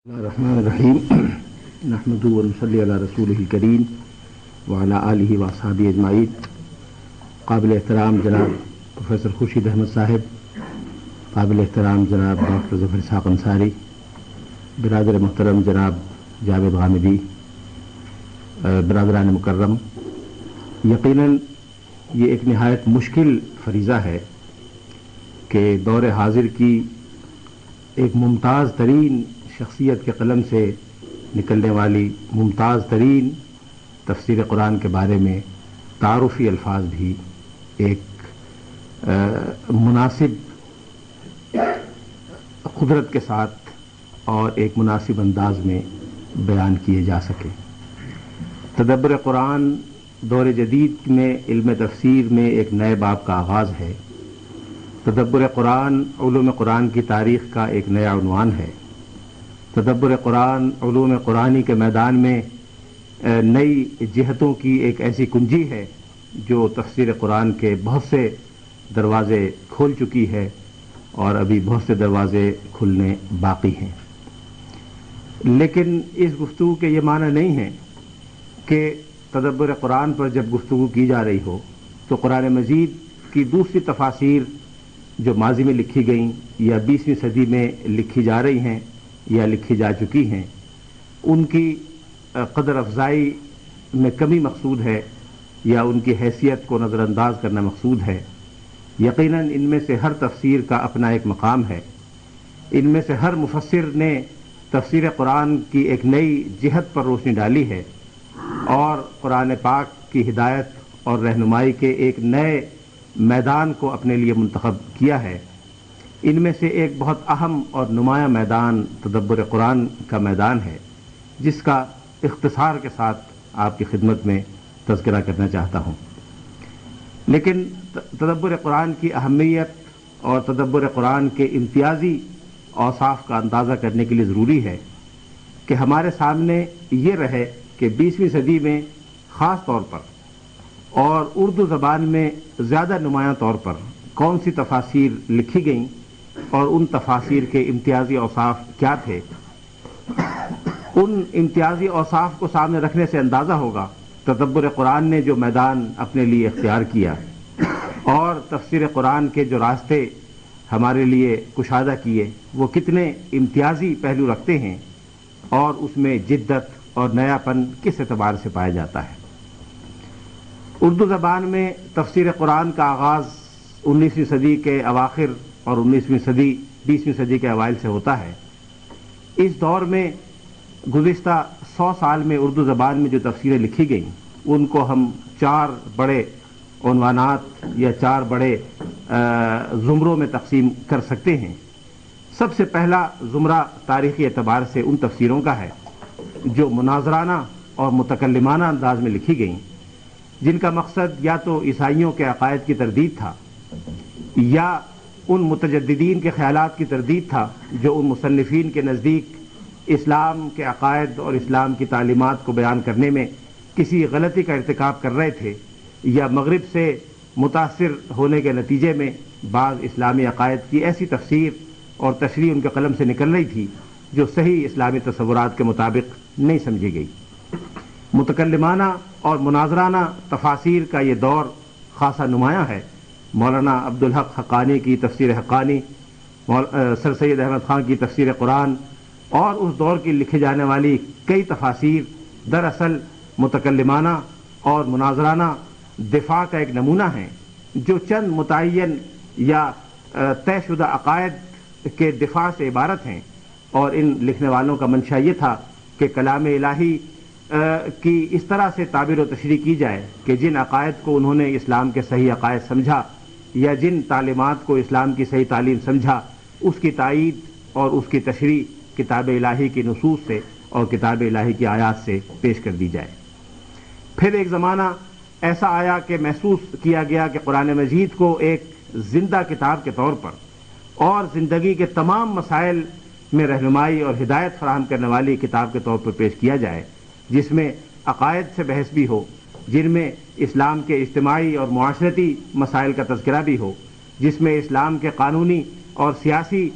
الرحمن الرحیم نحمدہ ونصلی علی رسولہ الکریم وعلی آلہ واصحابہ اجمعین۔ قابل احترام جناب پروفیسر خورشید احمد صاحب، قابل احترام جناب ڈاکٹر ظفر اسحاق انصاری، برادر محترم جناب جاوید غامدی، برادران مکرم، یقیناً یہ ایک نہایت مشکل فریضہ ہے کہ دور حاضر کی ایک ممتاز ترین شخصیت کے قلم سے نکلنے والی ممتاز ترین تفسیر قرآن کے بارے میں تعارفی الفاظ بھی ایک مناسب قدرت کے ساتھ اور ایک مناسب انداز میں بیان کیے جا سکے۔ تدبر قرآن دور جدید میں علم تفسیر میں ایک نئے باب کا آغاز ہے۔ تدبر قرآن علوم قرآن کی تاریخ کا ایک نیا عنوان ہے۔ تدبر قرآن علوم قرآنی کے میدان میں نئی جہتوں کی ایک ایسی کنجی ہے جو تفسیر قرآن کے بہت سے دروازے کھول چکی ہے اور ابھی بہت سے دروازے کھلنے باقی ہیں۔ لیکن اس گفتگو کے یہ معنی نہیں ہے کہ تدبر قرآن پر جب گفتگو کی جا رہی ہو تو قرآن مجید کی دوسری تفاسیر جو ماضی میں لکھی گئیں یا 20ویں صدی میں لکھی جا رہی ہیں یا لکھی جا چکی ہیں، ان کی قدر افزائی میں کمی مقصود ہے یا ان کی حیثیت کو نظر انداز کرنا مقصود ہے۔ یقیناً ان میں سے ہر تفسیر کا اپنا ایک مقام ہے۔ ان میں سے ہر مفسر نے تفسیر قرآن کی ایک نئی جہت پر روشنی ڈالی ہے اور قرآن پاک کی ہدایت اور رہنمائی کے ایک نئے میدان کو اپنے لیے منتخب کیا ہے۔ ان میں سے ایک بہت اہم اور نمایاں میدان تدبر قرآن کا میدان ہے، جس کا اختصار کے ساتھ آپ کی خدمت میں تذکرہ کرنا چاہتا ہوں۔ لیکن تدبر قرآن کی اہمیت اور تدبر قرآن کے امتیازی اوصاف کا اندازہ کرنے کے لیے ضروری ہے کہ ہمارے سامنے یہ رہے کہ 20ویں صدی میں خاص طور پر اور اردو زبان میں زیادہ نمایاں طور پر کون سی تفاسیر لکھی گئیں اور ان تفاسیر کے امتیازی اوصاف کیا تھے۔ ان امتیازی اوصاف کو سامنے رکھنے سے اندازہ ہوگا تدبر قرآن نے جو میدان اپنے لیے اختیار کیا اور تفسیر قرآن کے جو راستے ہمارے لیے کشادہ کیے وہ کتنے امتیازی پہلو رکھتے ہیں اور اس میں جدت اور نیا پن کس اعتبار سے پایا جاتا ہے۔ اردو زبان میں تفسیر قرآن کا آغاز 19ویں صدی کے اواخر اور 20ویں صدی کے اوائل سے ہوتا ہے۔ اس دور میں گزشتہ 100 سال میں اردو زبان میں جو تفسیریں لکھی گئیں ان کو ہم 4 بڑے عنوانات یا 4 بڑے زمروں میں تقسیم کر سکتے ہیں۔ سب سے پہلا زمرہ تاریخی اعتبار سے ان تفسیروں کا ہے جو مناظرانہ اور متکلمانہ انداز میں لکھی گئیں، جن کا مقصد یا تو عیسائیوں کے عقائد کی تردید تھا یا ان متجددین کے خیالات کی تردید تھا جو ان مصنفین کے نزدیک اسلام کے عقائد اور اسلام کی تعلیمات کو بیان کرنے میں کسی غلطی کا ارتکاب کر رہے تھے، یا مغرب سے متاثر ہونے کے نتیجے میں بعض اسلامی عقائد کی ایسی تفسیر اور تشریح ان کے قلم سے نکل رہی تھی جو صحیح اسلامی تصورات کے مطابق نہیں سمجھی گئی۔ متکلمانہ اور مناظرانہ تفاسیر کا یہ دور خاصا نمایاں ہے۔ مولانا عبدالحق حقانی کی تفسیر حقانی، سر سید احمد خان کی تفسیر قرآن اور اس دور کی لکھی جانے والی کئی تفاسیر دراصل متکلمانہ اور مناظرانہ دفاع کا ایک نمونہ ہیں، جو چند متعین یا طے شدہ عقائد کے دفاع سے عبارت ہیں، اور ان لکھنے والوں کا منشا یہ تھا کہ کلام الہی کی اس طرح سے تعبیر و تشریح کی جائے کہ جن عقائد کو انہوں نے اسلام کے صحیح عقائد سمجھا یا جن تعلیمات کو اسلام کی صحیح تعلیم سمجھا، اس کی تائید اور اس کی تشریح کتاب الہی کی نصوص سے اور کتاب الہی کی آیات سے پیش کر دی جائے۔ پھر ایک زمانہ ایسا آیا کہ محسوس کیا گیا کہ قرآن مجید کو ایک زندہ کتاب کے طور پر اور زندگی کے تمام مسائل میں رہنمائی اور ہدایت فراہم کرنے والی کتاب کے طور پر پیش کیا جائے، جس میں عقائد سے بحث بھی ہو، جن میں اسلام کے اجتماعی اور معاشرتی مسائل کا تذکرہ بھی ہو، جس میں اسلام کے قانونی اور سیاسی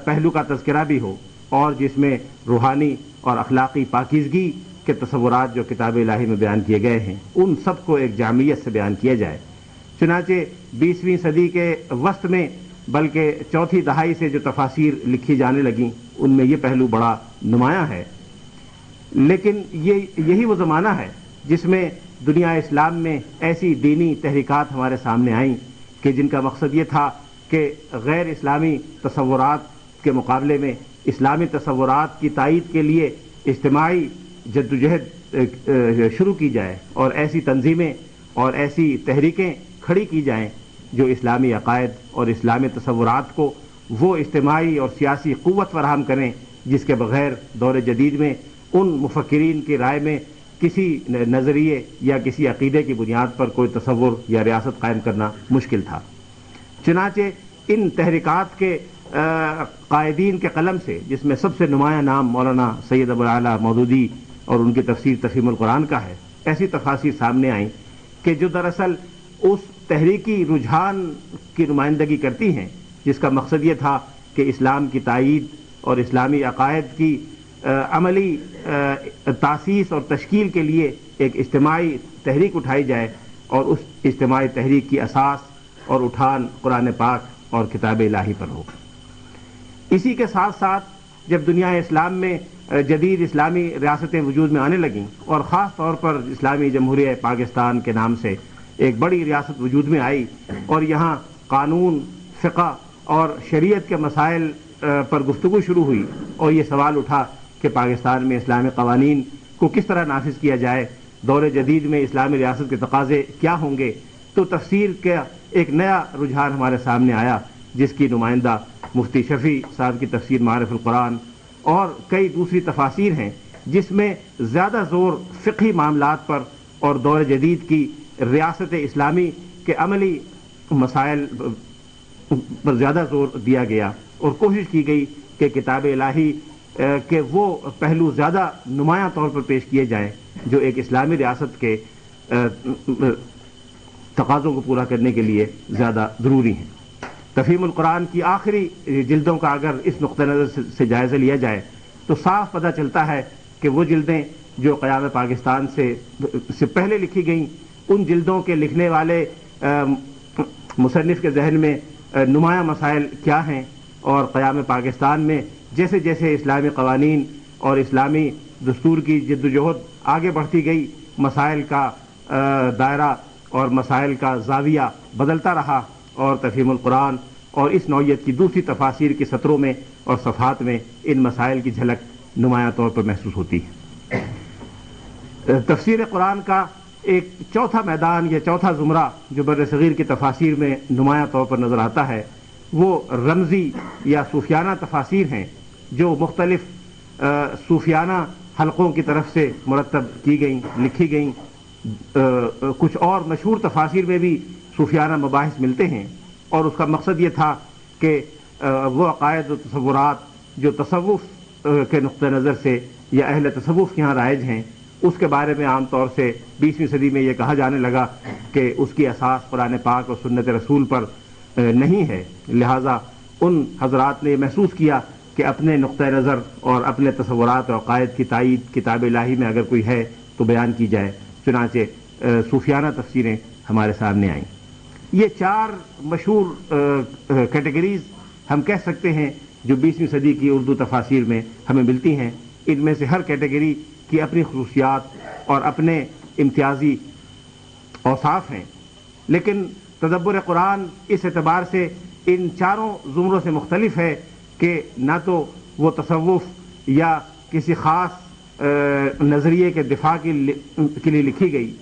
پہلو کا تذکرہ بھی ہو، اور جس میں روحانی اور اخلاقی پاکیزگی کے تصورات جو کتاب الہی میں بیان کیے گئے ہیں ان سب کو ایک جامعیت سے بیان کیا جائے۔ چنانچہ 20ویں صدی کے وسط میں بلکہ چوتھی دہائی سے جو تفاسیر لکھی جانے لگیں ان میں یہ پہلو بڑا نمایاں ہے، لیکن یہی وہ زمانہ ہے جس میں دنیا اسلام میں ایسی دینی تحریکات ہمارے سامنے آئیں کہ جن کا مقصد یہ تھا کہ غیر اسلامی تصورات کے مقابلے میں اسلامی تصورات کی تائید کے لیے اجتماعی جدوجہد شروع کی جائے اور ایسی تنظیمیں اور ایسی تحریکیں کھڑی کی جائیں جو اسلامی عقائد اور اسلامی تصورات کو وہ اجتماعی اور سیاسی قوت فراہم کریں جس کے بغیر دور جدید میں ان مفکرین کی رائے میں کسی نظریے یا کسی عقیدے کی بنیاد پر کوئی تصور یا ریاست قائم کرنا مشکل تھا۔ چنانچہ ان تحریکات کے قائدین کے قلم سے، جس میں سب سے نمایاں نام مولانا سید ابو الاعلیٰ مودودی اور ان کی تفسیر تفہیم القرآن کا ہے، ایسی تفاسیر سامنے آئیں کہ جو دراصل اس تحریکی رجحان کی نمائندگی کرتی ہیں جس کا مقصد یہ تھا کہ اسلام کی تائید اور اسلامی عقائد کی عملی تاسیس اور تشکیل کے لیے ایک اجتماعی تحریک اٹھائی جائے، اور اس اجتماعی تحریک کی اساس اور اٹھان قرآن پاک اور کتاب الہی پر ہو۔ اسی کے ساتھ ساتھ جب دنیا اسلام میں جدید اسلامی ریاستیں وجود میں آنے لگیں اور خاص طور پر اسلامی جمہوریہ پاکستان کے نام سے ایک بڑی ریاست وجود میں آئی اور یہاں قانون، فقہ اور شریعت کے مسائل پر گفتگو شروع ہوئی اور یہ سوال اٹھا کہ پاکستان میں اسلامی قوانین کو کس طرح نافذ کیا جائے، دور جدید میں اسلامی ریاست کے تقاضے کیا ہوں گے، تو تفسیر کا ایک نیا رجحان ہمارے سامنے آیا جس کی نمائندہ مفتی شفیع صاحب کی تفسیر معارف القرآن اور کئی دوسری تفاسیر ہیں جس میں زیادہ زور فقہی معاملات پر اور دور جدید کی ریاست اسلامی کے عملی مسائل پر زیادہ زور دیا گیا اور کوشش کی گئی کہ کتاب الہی کے وہ پہلو زیادہ نمایاں طور پر پیش کیے جائیں جو ایک اسلامی ریاست کے تقاضوں کو پورا کرنے کے لیے زیادہ ضروری ہیں۔ تفہیم القرآن کی آخری جلدوں کا اگر اس نقطہ نظر سے جائزہ لیا جائے تو صاف پتہ چلتا ہے کہ وہ جلدیں جو قیام پاکستان سے پہلے لکھی گئیں ان جلدوں کے لکھنے والے مصنف کے ذہن میں نمایاں مسائل کیا ہیں، اور قیام پاکستان میں جیسے جیسے اسلامی قوانین اور اسلامی دستور کی جدوجہد آگے بڑھتی گئی مسائل کا دائرہ اور مسائل کا زاویہ بدلتا رہا، اور تفہیم القرآن اور اس نوعیت کی دوسری تفاسیر کی سطروں میں اور صفحات میں ان مسائل کی جھلک نمایاں طور پر محسوس ہوتی ہے۔ تفسیر قرآن کا ایک چوتھا میدان یا چوتھا زمرہ جو بر صغیر کی تفاسیر میں نمایاں طور پر نظر آتا ہے وہ رمزی یا صوفیانہ تفاسیر ہیں جو مختلف صوفیانہ حلقوں کی طرف سے مرتب کی گئیں، لکھی گئیں۔ کچھ اور مشہور تفاسیر میں بھی صوفیانہ مباحث ملتے ہیں، اور اس کا مقصد یہ تھا کہ وہ عقائد و تصورات جو تصوف کے نقطہ نظر سے یا اہل تصوف کے ہاں رائج ہیں اس کے بارے میں عام طور سے 20ویں صدی میں یہ کہا جانے لگا کہ اس کی اساس قرآن پاک اور سنت رسول پر نہیں ہے، لہٰذا ان حضرات نے یہ محسوس کیا کہ اپنے نقطہ نظر اور اپنے تصورات اور عقائد کی تائید کتاب الہی میں اگر کوئی ہے تو بیان کی جائے، چنانچہ صوفیانہ تفسیریں ہمارے سامنے آئیں۔ یہ چار مشہور کیٹیگریز ہم کہہ سکتے ہیں جو 20ویں صدی کی اردو تفاسیر میں ہمیں ملتی ہیں۔ ان میں سے ہر کیٹیگری کی اپنی خصوصیات اور اپنے امتیازی اوصاف ہیں، لیکن تدبر قرآن اس اعتبار سے ان چاروں زمروں سے مختلف ہے کہ نہ تو وہ تصوف یا کسی خاص نظریے کے دفاع کے لیے لکھی گئی،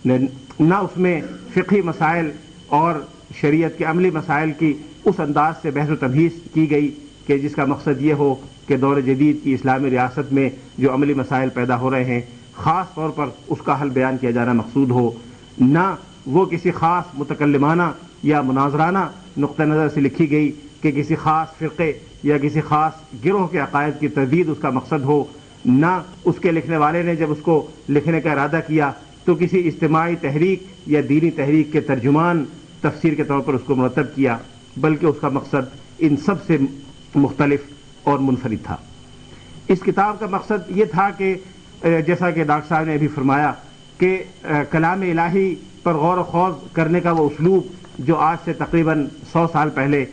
نہ اس میں فقہی مسائل اور شریعت کے عملی مسائل کی اس انداز سے بحث و تبحیث کی گئی کہ جس کا مقصد یہ ہو کہ دور جدید کی اسلامی ریاست میں جو عملی مسائل پیدا ہو رہے ہیں خاص طور پر اس کا حل بیان کیا جانا مقصود ہو، نہ وہ کسی خاص متکلمانہ یا مناظرانہ نقطہ نظر سے لکھی گئی کہ کسی خاص فرقے یا کسی خاص گروہ کے عقائد کی تردید اس کا مقصد ہو، نہ اس کے لکھنے والے نے جب اس کو لکھنے کا ارادہ کیا تو کسی اجتماعی تحریک یا دینی تحریک کے ترجمان تفسیر کے طور پر اس کو مرتب کیا، بلکہ اس کا مقصد ان سب سے مختلف اور منفرد تھا۔ اس کتاب کا مقصد یہ تھا کہ جیسا کہ ڈاکٹر صاحب نے ابھی فرمایا کہ کلام الہی پر غور و خوض کرنے کا وہ اسلوب جو آج سے تقریباً 100 سال پہلے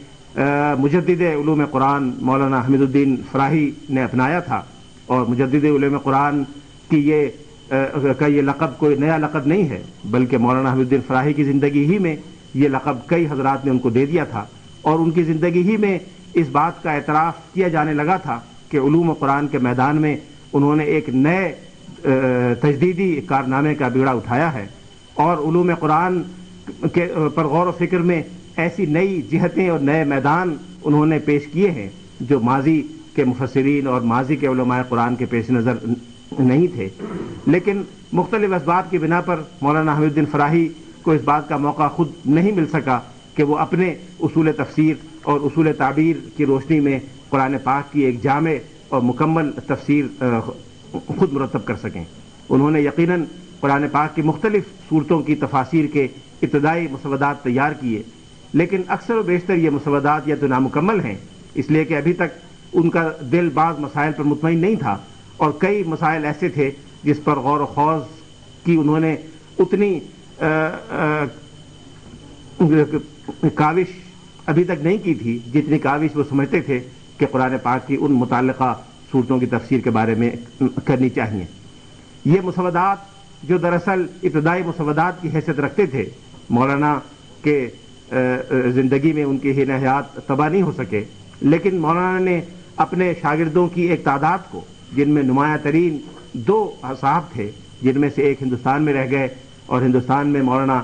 مجدد علوم قرآن مولانا حمید الدین فراہی نے اپنایا تھا، اور مجدد علوم قرآن کی یہ لقب کوئی نیا لقب نہیں ہے، بلکہ مولانا حمید الدین فراہی کی زندگی ہی میں یہ لقب کئی حضرات نے ان کو دے دیا تھا، اور ان کی زندگی ہی میں اس بات کا اعتراف کیا جانے لگا تھا کہ علوم قرآن کے میدان میں انہوں نے ایک نئے تجدیدی کارنامے کا بیڑا اٹھایا ہے، اور علوم قرآن کے پر غور و فکر میں ایسی نئی جہتیں اور نئے میدان انہوں نے پیش کیے ہیں جو ماضی کے مفسرین اور ماضی کے علماء قرآن کے پیش نظر نہیں تھے۔ لیکن مختلف اسباب کی بنا پر مولانا حمید الدین فراہی کو اس بات کا موقع خود نہیں مل سکا کہ وہ اپنے اصول تفسیر اور اصول تعبیر کی روشنی میں قرآن پاک کی ایک جامع اور مکمل تفسیر خود مرتب کر سکیں۔ انہوں نے یقیناً قرآن پاک کی مختلف صورتوں کی تفاسیر کے ابتدائی مسودات تیار کیے، لیکن اکثر و بیشتر یہ مسودات یا تو نامکمل ہیں، اس لیے کہ ابھی تک ان کا دل بعض مسائل پر مطمئن نہیں تھا، اور کئی مسائل ایسے تھے جس پر غور و خوض کی انہوں نے اتنی کاوش ابھی تک نہیں کی تھی جتنی کاوش وہ سمجھتے تھے کہ قرآن پاک کی ان متعلقہ صورتوں کی تفسیر کے بارے میں کرنی چاہیے۔ یہ مسودات جو دراصل ابتدائی مسودات کی حیثیت رکھتے تھے، مولانا کے زندگی میں ان کی حین حیات تباہ نہیں ہو سکے، لیکن مولانا نے اپنے شاگردوں کی ایک تعداد کو، جن میں نمایاں ترین 2 صاحب تھے، جن میں سے ایک ہندوستان میں رہ گئے اور ہندوستان میں مولانا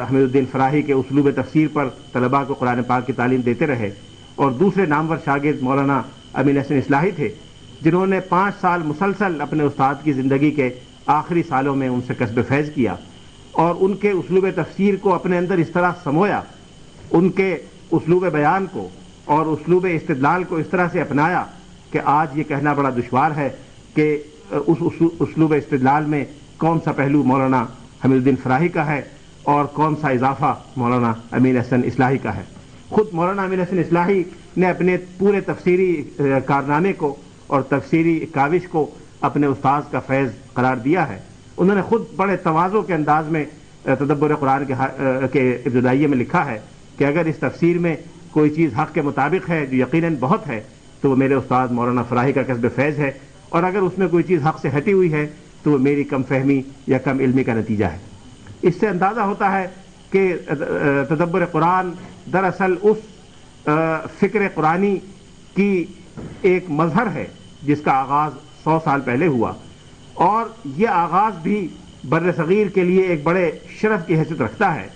حمید الدین فراہی کے اسلوب تفسیر پر طلباء کو قرآن پاک کی تعلیم دیتے رہے، اور دوسرے نامور شاگرد مولانا امین حسن اصلاحی تھے، جنہوں نے 5 سال مسلسل اپنے استاد کی زندگی کے آخری سالوں میں ان سے کسب فیض کیا، اور ان کے اسلوب تفسیر کو اپنے اندر اس طرح سمویا، ان کے اسلوب بیان کو اور اسلوب استدلال کو اس طرح سے اپنایا کہ آج یہ کہنا بڑا دشوار ہے کہ اس اسلوب استدلال میں کون سا پہلو مولانا حمید الدین فراہی کا ہے اور کون سا اضافہ مولانا امین حسن اصلاحی کا ہے۔ خود مولانا امین حسن اصلاحی نے اپنے پورے تفسیری کارنامے کو اور تفسیری کاوش کو اپنے استاذ کا فیض قرار دیا ہے۔ انہوں نے خود بڑے تواضع کے انداز میں تدبر قرآن کے ابتدائیے میں لکھا ہے کہ اگر اس تفسیر میں کوئی چیز حق کے مطابق ہے جو یقیناً بہت ہے تو وہ میرے استاد مولانا فراہی کا کسب فیض ہے، اور اگر اس میں کوئی چیز حق سے ہٹی ہوئی ہے تو وہ میری کم فہمی یا کم علمی کا نتیجہ ہے۔ اس سے اندازہ ہوتا ہے کہ تدبر قرآن دراصل اس فکر قرآنی کی ایک مظہر ہے جس کا آغاز 100 سال پہلے ہوا، اور یہ آغاز بھی بر صغیر کے لیے ایک بڑے شرف کی حیثیت رکھتا ہے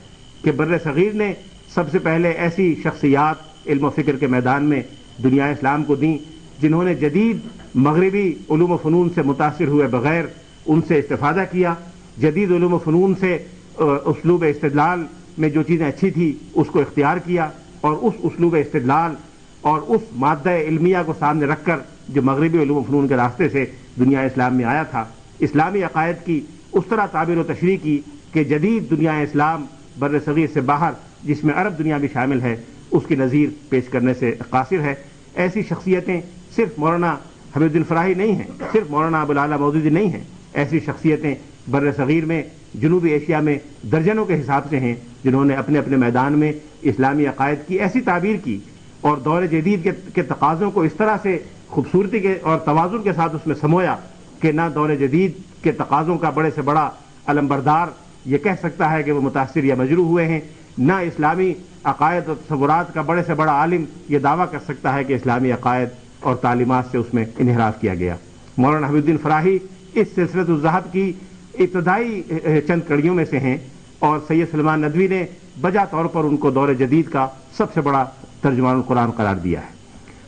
کہ بر صغیر نے سب سے پہلے ایسی شخصیات علم و فکر کے میدان میں دنیا اسلام کو دیں جنہوں نے جدید مغربی علوم و فنون سے متاثر ہوئے بغیر ان سے استفادہ کیا، جدید علوم و فنون سے اسلوب استدلال میں جو چیزیں اچھی تھی اس کو اختیار کیا، اور اس اسلوب استدلال اور اس مادہ علمیہ کو سامنے رکھ کر جو مغربی علوم و فنون کے راستے سے دنیا اسلام میں آیا تھا، اسلامی عقائد کی اس طرح تعبیر و تشریح کی کہ جدید دنیا اسلام بر صغیر سے باہر، جس میں عرب دنیا بھی شامل ہے، اس کی نظیر پیش کرنے سے قاصر ہے۔ ایسی شخصیتیں صرف مولانا حمید الدین فراہی نہیں ہیں، صرف مولانا ابوالعالی مودودی نہیں ہیں، ایسی شخصیتیں بر صغیر میں، جنوبی ایشیا میں درجنوں کے حساب سے ہیں جنہوں نے اپنے اپنے میدان میں اسلامی عقائد کی ایسی تعبیر کی اور دور جدید کے تقاضوں کو اس طرح سے خوبصورتی کے اور توازن کے ساتھ اس میں سمویا کہ نہ دور جدید کے تقاضوں کا بڑے سے بڑا علمبردار یہ کہہ سکتا ہے کہ وہ متاثر یا مجروح ہوئے ہیں، نہ اسلامی عقائد اور تصورات کا بڑے سے بڑا عالم یہ دعویٰ کر سکتا ہے کہ اسلامی عقائد اور تعلیمات سے اس میں انحراف کیا گیا۔ مولانا حمید الدین فراہی اس سلسلۃ الذہب کی ابتدائی چند کڑیوں میں سے ہیں، اور سید سلمان ندوی نے بجا طور پر ان کو دور جدید کا سب سے بڑا ترجمان القرآن قرار دیا ہے۔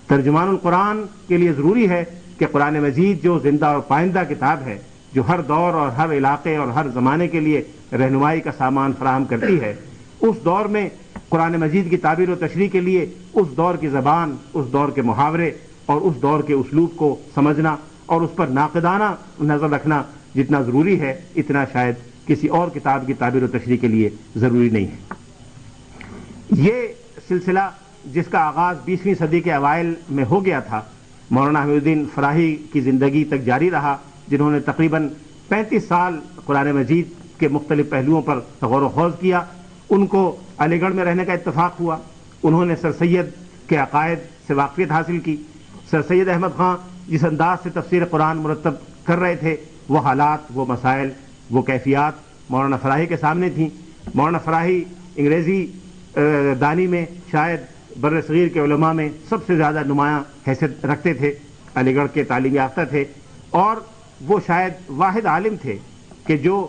ترجمان القرآن کے لیے ضروری ہے کہ قرآن مجید جو زندہ اور پائندہ کتاب ہے، جو ہر دور اور ہر علاقے اور ہر زمانے کے لیے رہنمائی کا سامان فراہم کرتی ہے، اس دور میں قرآن مجید کی تعبیر و تشریح کے لیے اس دور کی زبان، اس دور کے محاورے اور اس دور کے اسلوب کو سمجھنا اور اس پر ناقدانہ نظر رکھنا جتنا ضروری ہے، اتنا شاید کسی اور کتاب کی تعبیر و تشریح کے لیے ضروری نہیں ہے۔ یہ سلسلہ جس کا آغاز 20ویں صدی کے اوائل میں ہو گیا تھا، مولانا حمید الدین فراہی کی زندگی تک جاری رہا، جنہوں نے تقریباً 35 سال قرآن مجید کے مختلف پہلوؤں پر غور و خوض کیا۔ ان کو علی گڑھ میں رہنے کا اتفاق ہوا، انہوں نے سر سید کے عقائد سے واقفیت حاصل کی۔ سر سید احمد خان جس انداز سے تفسیر قرآن مرتب کر رہے تھے، وہ حالات، وہ مسائل، وہ کیفیات مولانا فراہی کے سامنے تھیں۔ مولانا فراہی انگریزی دانی میں شاید بر صغیر کے علماء میں سب سے زیادہ نمایاں حیثیت رکھتے تھے، علی گڑھ کے تعلیم یافتہ تھے، اور وہ شاید واحد عالم تھے کہ جو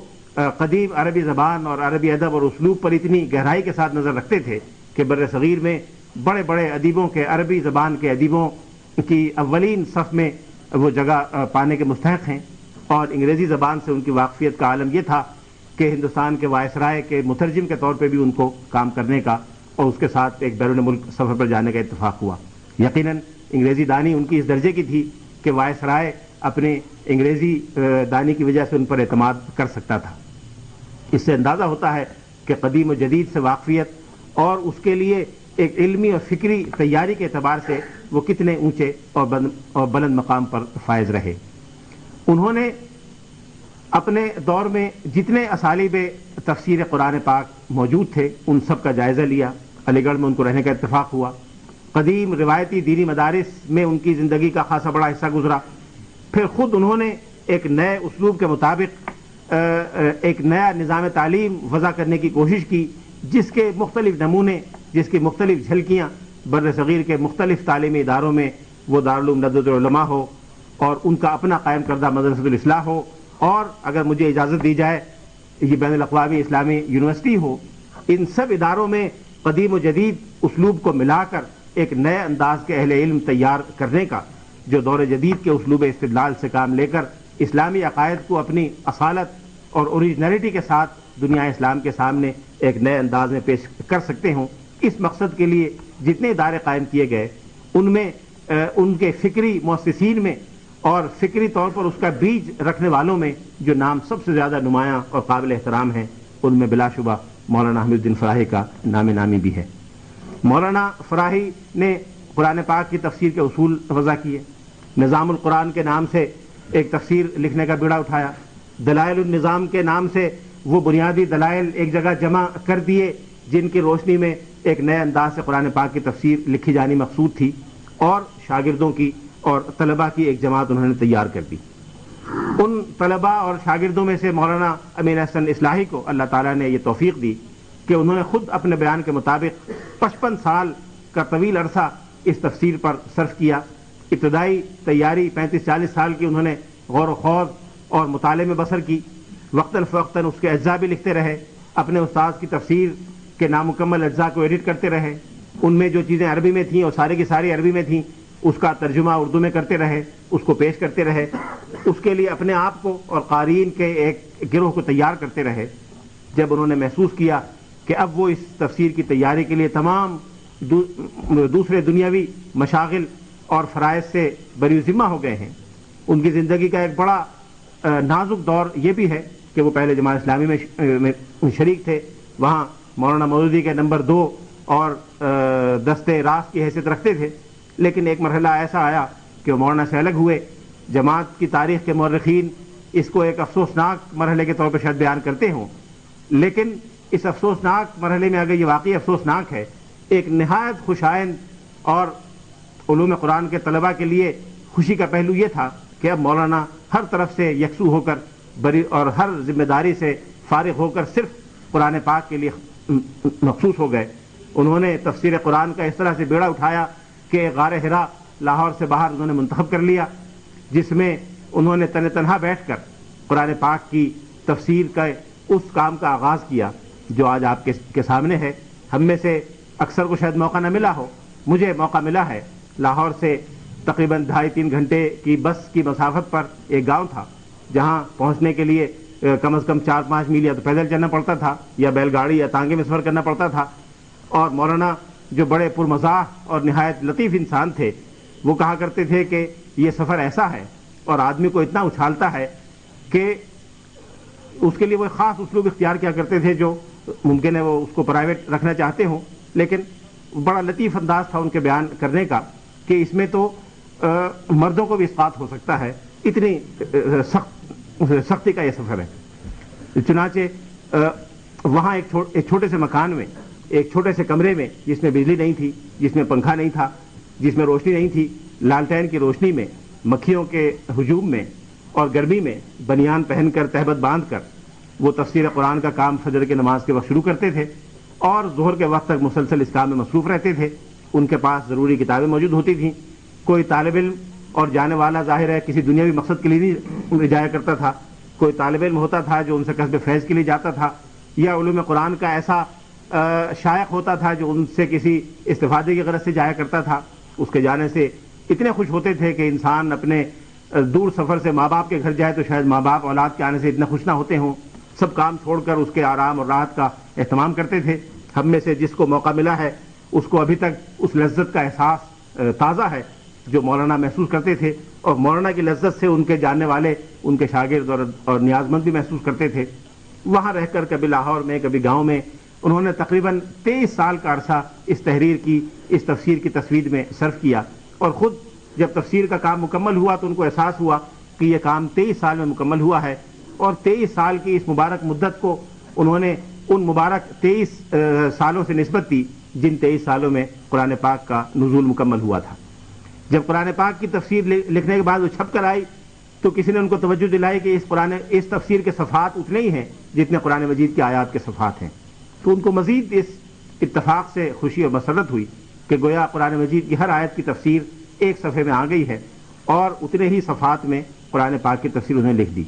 قدیم عربی زبان اور عربی ادب اور اسلوب پر اتنی گہرائی کے ساتھ نظر رکھتے تھے کہ بر صغیر میں بڑے بڑے ادیبوں کے، عربی زبان کے ادیبوں کی اولین صف میں وہ جگہ پانے کے مستحق ہیں۔ اور انگریزی زبان سے ان کی واقفیت کا عالم یہ تھا کہ ہندوستان کے وائسرائے کے مترجم کے طور پہ بھی ان کو کام کرنے کا اور اس کے ساتھ ایک بیرون ملک سفر پر جانے کا اتفاق ہوا۔ یقیناً انگریزی دانی ان کی اس درجے کی تھی کہ وائسرائے اپنے انگریزی دانی کی وجہ سے ان پر اعتماد کر سکتا تھا۔ اس سے اندازہ ہوتا ہے کہ قدیم و جدید سے واقفیت اور اس کے لیے ایک علمی اور فکری تیاری کے اعتبار سے وہ کتنے اونچے اور بلند مقام پر فائز رہے۔ انہوں نے اپنے دور میں جتنے اسالیب تفسیر قرآن پاک موجود تھے ان سب کا جائزہ لیا۔ علی گڑھ میں ان کو رہنے کا اتفاق ہوا۔ قدیم روایتی دینی مدارس میں ان کی زندگی کا خاصا بڑا حصہ گزرا۔ پھر خود انہوں نے ایک نئے اسلوب کے مطابق ایک نیا نظام تعلیم وضع کرنے کی کوشش کی، جس کے مختلف نمونے، جس کی مختلف جھلکیاں بر صغیر کے مختلف تعلیمی اداروں میں، وہ دارالعلوم ندوۃ العلماء ہو اور ان کا اپنا قائم کردہ مدرسۃ الاصلاح ہو، اور اگر مجھے اجازت دی جائے یہ بین الاقوامی اسلامی یونیورسٹی ہو، ان سب اداروں میں قدیم و جدید اسلوب کو ملا کر ایک نئے انداز کے اہل علم تیار کرنے کا، جو دور جدید کے اسلوب استدلال سے کام لے کر اسلامی عقائد کو اپنی اصالت اور اوریجنلٹی کے ساتھ دنیا اسلام کے سامنے ایک نئے انداز میں پیش کر سکتے ہوں۔ اس مقصد کے لیے جتنے ادارے قائم کیے گئے ان میں ان کے فکری مؤسسین میں اور فکری طور پر اس کا بیج رکھنے والوں میں جو نام سب سے زیادہ نمایاں اور قابل احترام ہیں، ان میں بلا شبہ مولانا حمید الدین فراہی کا نام نامی بھی ہے۔ مولانا فراہی نے قرآن پاک کی تفسیر کے اصول وضع کیے، نظام القرآن کے نام سے ایک تفسیر لکھنے کا بیڑا اٹھایا، دلائل النظام کے نام سے وہ بنیادی دلائل ایک جگہ جمع کر دیے جن کی روشنی میں ایک نئے انداز سے قرآن پاک کی تفسیر لکھی جانی مقصود تھی، اور شاگردوں کی اور طلباء کی ایک جماعت انہوں نے تیار کر دی۔ ان طلباء اور شاگردوں میں سے مولانا امین احسن اصلاحی کو اللہ تعالیٰ نے یہ توفیق دی کہ انہوں نے خود اپنے بیان کے مطابق 55 سال کا طویل عرصہ اس تفسیر پر صرف کیا۔ ابتدائی تیاری 35-40 سال کی انہوں نے غور و خوض اور مطالعے میں بسر کی، وقتاً فوقتاً اس کے اجزاء بھی لکھتے رہے، اپنے استاذ کی تفسیر کے نامکمل اجزاء کو ایڈٹ کرتے رہے، ان میں جو چیزیں عربی میں تھیں اور ساری کی ساری عربی میں تھیں اس کا ترجمہ اردو میں کرتے رہے، اس کو پیش کرتے رہے، اس کے لیے اپنے آپ کو اور قارئین کے ایک گروہ کو تیار کرتے رہے۔ جب انہوں نے محسوس کیا کہ اب وہ اس تفسیر کی تیاری کے لیے تمام دوسرے دنیاوی مشاغل اور فرائض سے بری ذمہ ہو گئے ہیں، ان کی زندگی کا ایک بڑا نازک دور یہ بھی ہے کہ وہ پہلے جماعت اسلامی میں شریک تھے، وہاں مولانا مودودی کے نمبر 2 اور دستے راست کی حیثیت رکھتے تھے، لیکن ایک مرحلہ ایسا آیا کہ وہ مولانا سے الگ ہوئے۔ جماعت کی تاریخ کے مورخین اس کو ایک افسوسناک مرحلے کے طور پر شاید بیان کرتے ہوں، لیکن اس افسوسناک مرحلے میں اگر یہ واقعی افسوسناک ہے، ایک نہایت خوشائند اور علوم قرآن کے طلباء کے لیے خوشی کا پہلو یہ تھا کہ اب مولانا ہر طرف سے یکسو ہو کر بری اور ہر ذمہ داری سے فارغ ہو کر صرف قرآن پاک کے لیے مخصوص ہو گئے۔ انہوں نے تفسیر قرآن کا اس طرح سے بیڑا اٹھایا کہ غار حرا لاہور سے باہر انہوں نے منتخب کر لیا، جس میں انہوں نے تنہا بیٹھ کر قرآن پاک کی تفسیر کا اس کام کا آغاز کیا جو آج آپ کے سامنے ہے۔ ہم میں سے اکثر کو شاید موقع نہ ملا ہو، مجھے موقع ملا ہے۔ لاہور سے تقریباً 2.5-3 گھنٹے کی بس کی مسافت پر ایک گاؤں تھا جہاں پہنچنے کے لیے کم از کم 4-5 میل یا تو پیدل چلنا پڑتا تھا یا بیل گاڑی یا تانگے میں سفر کرنا پڑتا تھا، اور مولانا جو بڑے پرمزاح اور نہایت لطیف انسان تھے وہ کہا کرتے تھے کہ یہ سفر ایسا ہے اور آدمی کو اتنا اچھالتا ہے کہ اس کے لیے وہ خاص اسلوب اختیار کیا کرتے تھے جو ممکن ہے وہ اس کو پرائیویٹ رکھنا چاہتے ہوں، لیکن بڑا لطیف انداز تھا ان کے بیان کرنے کا کہ اس میں تو مردوں کو بھی اسقاط ہو سکتا ہے، اتنی سختی کا یہ سفر ہے۔ چنانچہ وہاں ایک چھوٹے سے مکان میں، ایک چھوٹے سے کمرے میں، جس میں بجلی نہیں تھی، جس میں پنکھا نہیں تھا، جس میں روشنی نہیں تھی، لالٹین کی روشنی میں، مکھیوں کے ہجوم میں اور گرمی میں بنیان پہن کر تہبت باندھ کر وہ تفسیر قرآن کا کام فجر کی نماز کے وقت شروع کرتے تھے اور ظہر کے وقت تک مسلسل اس کام میں مصروف رہتے تھے۔ ان کے پاس ضروری کتابیں موجود ہوتی تھیں۔ کوئی طالب علم اور جانے والا ظاہر ہے کسی دنیاوی مقصد کے لیے نہیں جایا کرتا تھا، کوئی طالب علم ہوتا تھا جو ان سے کسب فیض کے لیے جاتا تھا، یا علوم قرآن کا ایسا شائق ہوتا تھا جو ان سے کسی استفادے کی غرض سے جایا کرتا تھا۔ اس کے جانے سے اتنے خوش ہوتے تھے کہ انسان اپنے دور سفر سے ماں باپ کے گھر جائے تو شاید ماں باپ اولاد کے آنے سے اتنے خوش نہ ہوتے ہوں، سب کام چھوڑ کر اس کے آرام اور راحت کا اہتمام کرتے تھے۔ ہم میں سے جس کو موقع ملا ہے اس کو ابھی تک اس لذت کا احساس تازہ ہے جو مولانا محسوس کرتے تھے، اور مولانا کی لذت سے ان کے جاننے والے، ان کے شاگرد اور نیاز مند بھی محسوس کرتے تھے۔ وہاں رہ کر کبھی لاہور میں کبھی گاؤں میں انہوں نے تقریباً 23 سال کا عرصہ اس تحریر کی، اس تفسیر کی تصویر میں صرف کیا، اور خود جب تفسیر کا کام مکمل ہوا تو ان کو احساس ہوا کہ یہ کام 23 سال میں مکمل ہوا ہے، اور 23 سال کی اس مبارک مدت کو انہوں نے ان مبارک 23 سالوں سے نسبت دی جن 23 سالوں میں قرآن پاک کا نزول مکمل ہوا تھا۔ جب قرآن پاک کی تفسیر لکھنے کے بعد وہ چھپ کر آئی تو کسی نے ان کو توجہ دلائی کہ اس تفسیر کے صفحات اتنے ہی ہیں جتنے قرآن مجید کی آیات کے صفحات ہیں، تو ان کو مزید اس اتفاق سے خوشی اور مسرت ہوئی کہ گویا قرآن مجید کی ہر آیت کی تفسیر ایک صفحے میں آ گئی ہے، اور اتنے ہی صفحات میں قرآن پاک کی تفسیر انہیں لکھ دی۔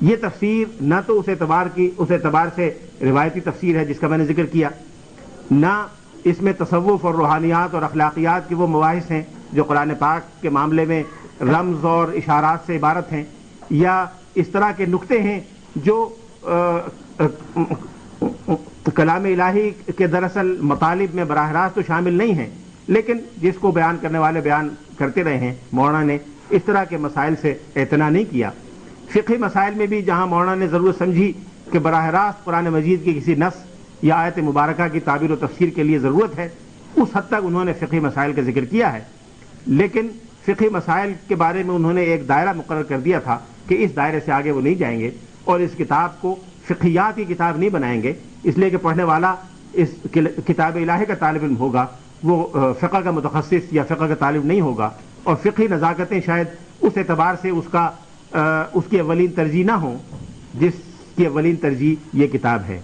یہ تفسیر نہ تو اس اعتبار سے روایتی تفسیر ہے جس کا میں نے ذکر کیا، نہ اس میں تصوف اور روحانیات اور اخلاقیات کے وہ مباحث ہیں جو قرآن پاک کے معاملے میں رمز اور اشارات سے عبارت ہیں، یا اس طرح کے نکتے ہیں جو کلام الہی کے دراصل مطالب میں براہ راست تو شامل نہیں ہیں، لیکن جس کو بیان کرنے والے بیان کرتے رہے ہیں۔ مولانا نے اس طرح کے مسائل سے اعتنا نہیں کیا۔ فقہی مسائل میں بھی جہاں مولانا نے ضرورت سمجھی کہ براہ راست قرآن مجید کی کسی نص یا آیت مبارکہ کی تعبیر و تفسیر کے لیے ضرورت ہے، اس حد تک انہوں نے فقہی مسائل کا ذکر کیا ہے، لیکن فقہی مسائل کے بارے میں انہوں نے ایک دائرہ مقرر کر دیا تھا کہ اس دائرے سے آگے وہ نہیں جائیں گے، اور اس کتاب کو فقہیات کی کتاب نہیں بنائیں گے، اس لیے کہ پڑھنے والا اس کتاب الہی کا طالب علم ہوگا، وہ فقہ کا متخصص یا فقہ کا طالب نہیں ہوگا، اور فقہی نزاکتیں شاید اس اعتبار سے اس کی اولین ترجیح نہ ہوں جس کی اولین ترجیح یہ کتاب ہے،